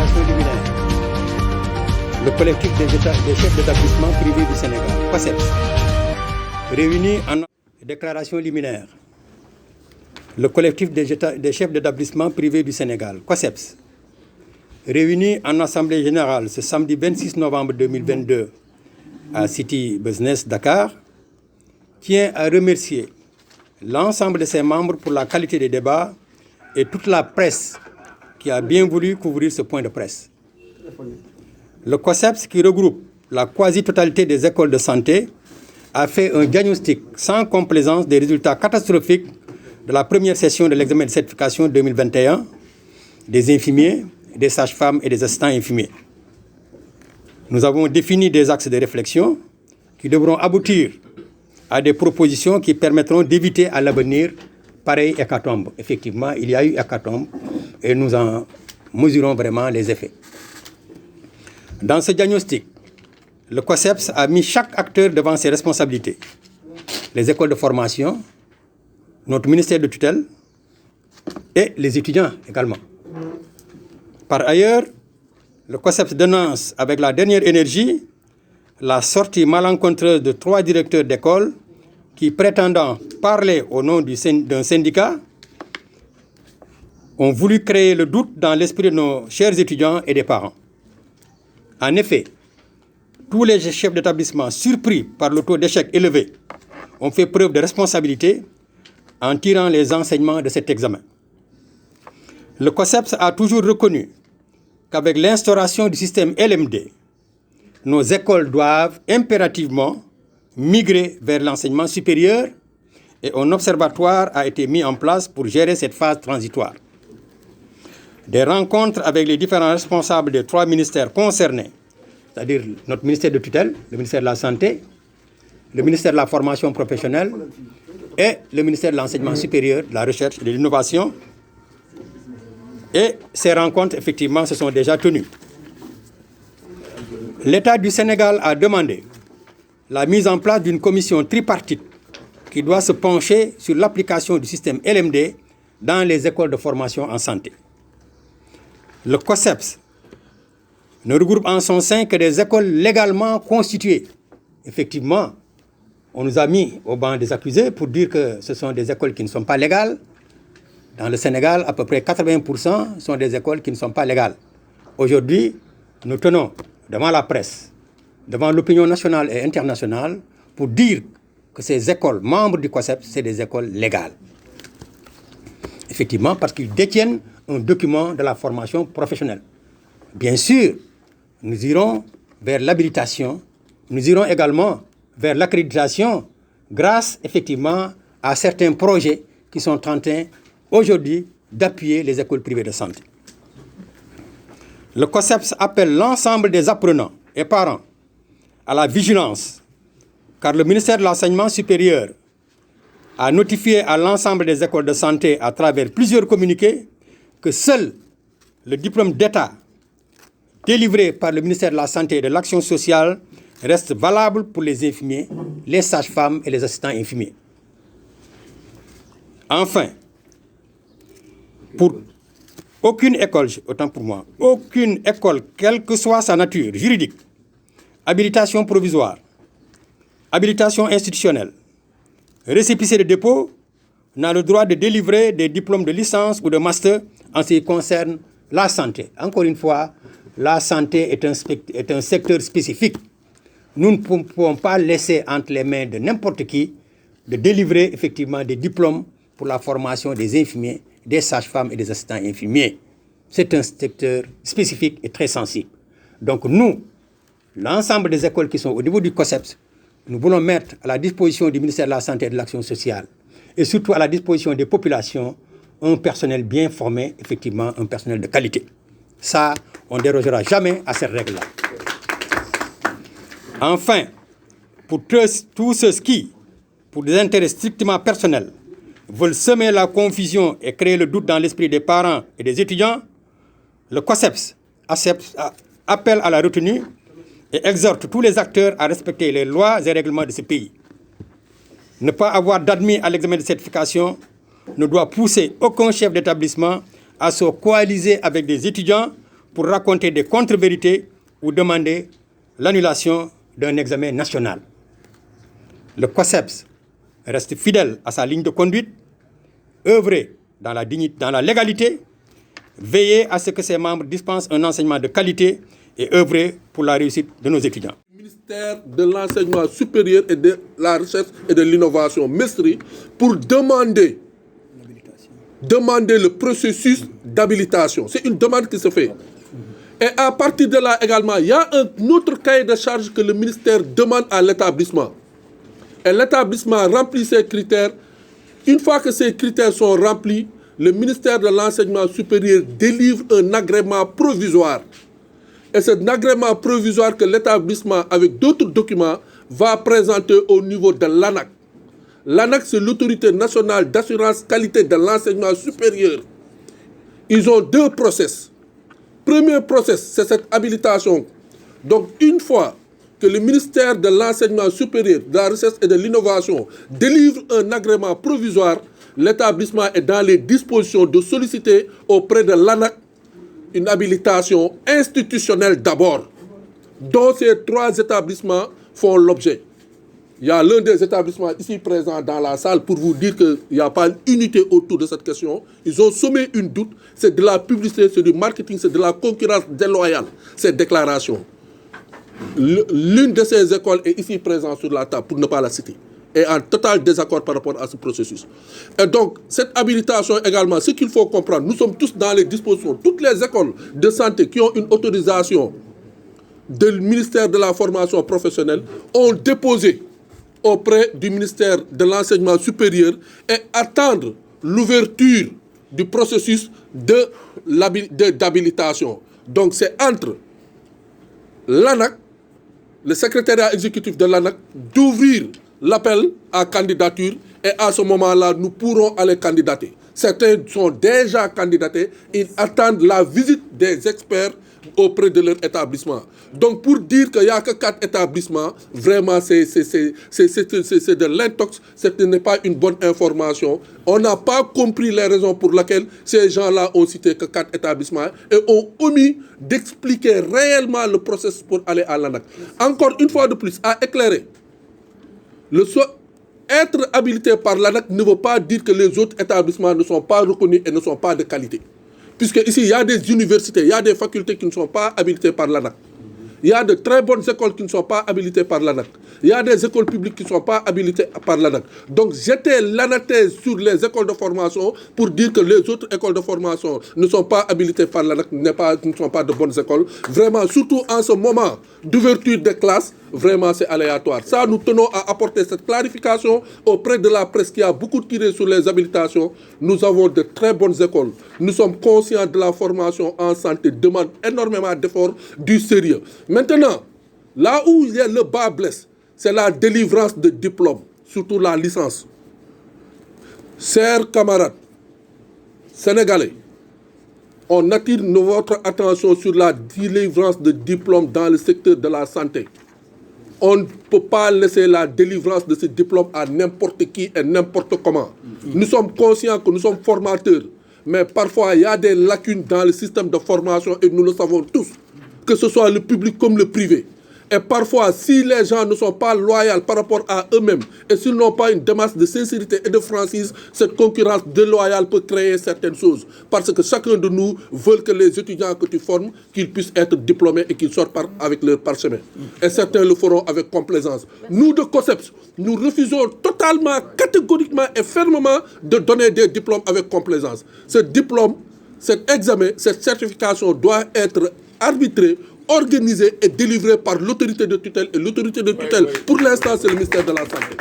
déclaration liminaire. Le collectif des chefs d'établissement privés du Sénégal, COSEPS, réuni en déclaration liminaire. Le collectif des chefs d'établissement privés du Sénégal, COSEPS, réuni en Assemblée générale ce samedi 26 novembre 2022 à City Business Dakar, tient à remercier l'ensemble de ses membres pour la qualité des débats et toute la presse qui a bien voulu couvrir ce point de presse. Le COSEPS, qui regroupe la quasi-totalité des écoles de santé, a fait un diagnostic sans complaisance des résultats catastrophiques de la première session de l'examen de certification 2021 des infirmiers, des sages-femmes et des assistants infirmiers. Nous avons défini des axes de réflexion qui devront aboutir à des propositions qui permettront d'éviter à l'avenir pareille hécatombe. Effectivement, il y a eu hécatombe et nous en mesurons vraiment les effets. Dans ce diagnostic, le COSEPS a mis chaque acteur devant ses responsabilités. Les écoles de formation, notre ministère de tutelle et les étudiants également. Par ailleurs, le COSEPS dénonce avec la dernière énergie la sortie malencontreuse de 3 directeurs d'école qui, prétendant parler au nom d'un syndicat, ont voulu créer le doute dans l'esprit de nos chers étudiants et des parents. En effet, tous les chefs d'établissement surpris par le taux d'échec élevé ont fait preuve de responsabilité en tirant les enseignements de cet examen. Le COSEPS a toujours reconnu qu'avec l'instauration du système LMD, nos écoles doivent impérativement migrer vers l'enseignement supérieur et un observatoire a été mis en place pour gérer cette phase transitoire. Des rencontres avec les différents responsables des 3 ministères concernés, c'est-à-dire notre ministère de tutelle, le ministère de la Santé, le ministère de la Formation professionnelle et le ministère de l'Enseignement supérieur, de la Recherche et de l'Innovation. Et ces rencontres, effectivement, se sont déjà tenues. L'État du Sénégal a demandé la mise en place d'une commission tripartite qui doit se pencher sur l'application du système LMD dans les écoles de formation en santé. Le COSEPS ne regroupe en son sein que des écoles légalement constituées. Effectivement, on nous a mis au banc des accusés pour dire que ce sont des écoles qui ne sont pas légales. Dans le Sénégal, à peu près 80% sont des écoles qui ne sont pas légales. Aujourd'hui, nous tenons devant la presse, devant l'opinion nationale et internationale, pour dire que ces écoles, membres du COSEPS, c'est des écoles légales. Effectivement, parce qu'ils détiennent un document de la formation professionnelle. Bien sûr, nous irons vers l'habilitation, nous irons également vers l'accréditation grâce, effectivement, à certains projets qui sont en train, aujourd'hui, d'appuyer les écoles privées de santé. Le COSEPS appelle l'ensemble des apprenants et parents à la vigilance, car le ministère de l'Enseignement supérieur a notifié à l'ensemble des écoles de santé à travers plusieurs communiqués que seul le diplôme d'État délivré par le ministère de la Santé et de l'Action sociale reste valable pour les infirmiers, les sages-femmes et les assistants infirmiers. Enfin, pour aucune école, autant pour moi, aucune école, quelle que soit sa nature juridique, habilitation provisoire, habilitation institutionnelle, récépissé de dépôt, n'a le droit de délivrer des diplômes de licence ou de master en ce qui concerne la santé. Encore une fois, la santé est un secteur spécifique. Nous ne pouvons pas laisser entre les mains de n'importe qui de délivrer effectivement des diplômes pour la formation des infirmiers, des sages-femmes et des assistants infirmiers. C'est un secteur spécifique et très sensible. Donc nous, l'ensemble des écoles qui sont au niveau du COSEPS, nous voulons mettre à la disposition du ministère de la Santé et de l'Action sociale et surtout à la disposition des populations un personnel bien formé, effectivement un personnel de qualité. Ça, on ne dérogera jamais à cette règle-là. Enfin, pour tous ceux qui, pour des intérêts strictement personnels, veulent semer la confusion et créer le doute dans l'esprit des parents et des étudiants, le COSEPS appelle à la retenue et exhorte tous les acteurs à respecter les lois et règlements de ce pays. Ne pas avoir d'admis à l'examen de certification ne doit pousser aucun chef d'établissement à se coaliser avec des étudiants pour raconter des contre-vérités ou demander l'annulation d'un examen national. Le COSEPS reste fidèle à sa ligne de conduite, œuvrer dans la dignité, dans la légalité, veiller à ce que ses membres dispensent un enseignement de qualité et œuvrer pour la réussite de nos étudiants. Le ministère de l'Enseignement supérieur et de la Recherche et de l'Innovation, MESRI, pour demander le processus d'habilitation. C'est une demande qui se fait. Et à partir de là également, il y a un autre cahier de charge que le ministère demande à l'établissement. Et l'établissement remplit ces critères. Une fois que ces critères sont remplis, le ministère de l'Enseignement supérieur délivre un agrément provisoire. Et cet agrément provisoire que l'établissement, avec d'autres documents, va présenter au niveau de l'ANAQ. L'ANAQ, c'est l'autorité nationale d'assurance qualité de l'enseignement supérieur. Ils ont deux process. Premier process, c'est cette habilitation. Donc, une fois que le ministère de l'Enseignement supérieur, de la Recherche et de l'Innovation délivre un agrément provisoire, l'établissement est dans les dispositions de solliciter auprès de l'ANAQ une habilitation institutionnelle d'abord, dont ces trois établissements font l'objet. Il y a l'un des établissements ici présent dans la salle pour vous dire qu'il n'y a pas d'unité autour de cette question. Ils ont semé une doute. C'est de la publicité, c'est du marketing, c'est de la concurrence déloyale, ces déclarations. L'une de ces écoles est ici présente sur la table, pour ne pas la citer, est en total désaccord par rapport à ce processus. Et donc, cette habilitation également, ce qu'il faut comprendre, nous sommes tous dans les dispositions. Toutes les écoles de santé qui ont une autorisation du ministère de la formation professionnelle ont déposé auprès du ministère de l'Enseignement supérieur et attendre l'ouverture du processus d'habilitation. Donc c'est entre l'ANAQ, le secrétariat exécutif de l'ANAQ, d'ouvrir l'appel à candidature et à ce moment-là, nous pourrons aller candidater. Certains sont déjà candidatés, ils attendent la visite des experts auprès de leur établissement. Donc pour dire qu'il n'y a que 4 établissements, vraiment c'est de l'intox, ce n'est pas une bonne information. On n'a pas compris les raisons pour lesquelles ces gens-là ont cité que 4 établissements et ont omis d'expliquer réellement le processus pour aller à l'ANAQ. Encore une fois de plus, à éclairer, être habilité par l'ANAQ ne veut pas dire que les autres établissements ne sont pas reconnus et ne sont pas de qualité. Puisque ici, il y a des universités, il y a des facultés qui ne sont pas habilitées par l'ANAQ. Il y a de très bonnes écoles qui ne sont pas habilitées par l'ANAQ. Il y a des écoles publiques qui ne sont pas habilitées par l'ANAQ. Donc, j'étais l'anathèse sur les écoles de formation pour dire que les autres écoles de formation ne sont pas habilitées par l'ANAQ, ne sont pas de bonnes écoles. Vraiment, surtout en ce moment d'ouverture des classes, vraiment c'est aléatoire. Ça, nous tenons à apporter cette clarification auprès de la presse qui a beaucoup tiré sur les habilitations. Nous avons de très bonnes écoles. Nous sommes conscients de la formation en santé, demande énormément d'efforts, du sérieux. Maintenant, là où il y a le bas blesse, c'est la délivrance de diplômes, surtout la licence. Chers camarades sénégalais, on attire votre attention sur la délivrance de diplômes dans le secteur de la santé. On ne peut pas laisser la délivrance de ces diplômes à n'importe qui et n'importe comment. Nous sommes conscients que nous sommes formateurs, mais parfois il y a des lacunes dans le système de formation et nous le savons tous, que ce soit le public comme le privé. Et parfois, si les gens ne sont pas loyaux par rapport à eux-mêmes et s'ils n'ont pas une démarche de sincérité et de franchise, cette concurrence déloyale peut créer certaines choses. Parce que chacun de nous veut que les étudiants que tu formes, qu'ils puissent être diplômés et qu'ils sortent avec leur parchemin. Et certains le feront avec complaisance. Nous, de COSEPS, nous refusons totalement, catégoriquement et fermement de donner des diplômes avec complaisance. Ce diplôme, cet examen, cette certification doit être arbitrée, organisé et délivré par l'autorité de tutelle. Et l'autorité de tutelle, pour l'instant, c'est le ministère de la Santé.